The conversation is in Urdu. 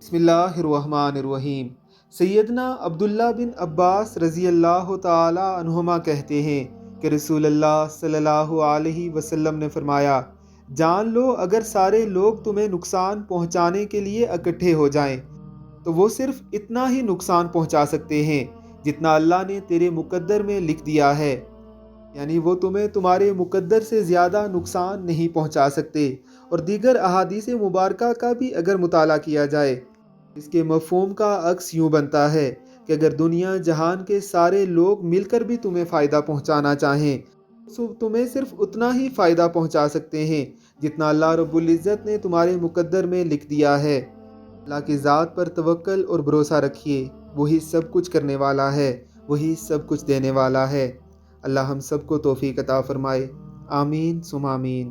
بسم اللہ الرحمن الرحیم۔ سیدنا عبداللہ بن عباس رضی اللہ تعالی عنہما کہتے ہیں کہ رسول اللہ صلی اللہ علیہ وسلم نے فرمایا، جان لو اگر سارے لوگ تمہیں نقصان پہنچانے کے لیے اکٹھے ہو جائیں تو وہ صرف اتنا ہی نقصان پہنچا سکتے ہیں جتنا اللہ نے تیرے مقدر میں لکھ دیا ہے، یعنی وہ تمہیں تمہارے مقدر سے زیادہ نقصان نہیں پہنچا سکتے۔ اور دیگر احادیث مبارکہ کا بھی اگر مطالعہ کیا جائے، اس کے مفہوم کا عکس یوں بنتا ہے کہ اگر دنیا جہان کے سارے لوگ مل کر بھی تمہیں فائدہ پہنچانا چاہیں تو تمہیں صرف اتنا ہی فائدہ پہنچا سکتے ہیں جتنا اللہ رب العزت نے تمہارے مقدر میں لکھ دیا ہے۔ اللہ کی ذات پر توکل اور بھروسہ رکھیے، وہی سب کچھ کرنے والا ہے، وہی سب کچھ دینے والا ہے۔ اللہ ہم سب کو توفیق عطا فرمائے، آمین ثم آمین۔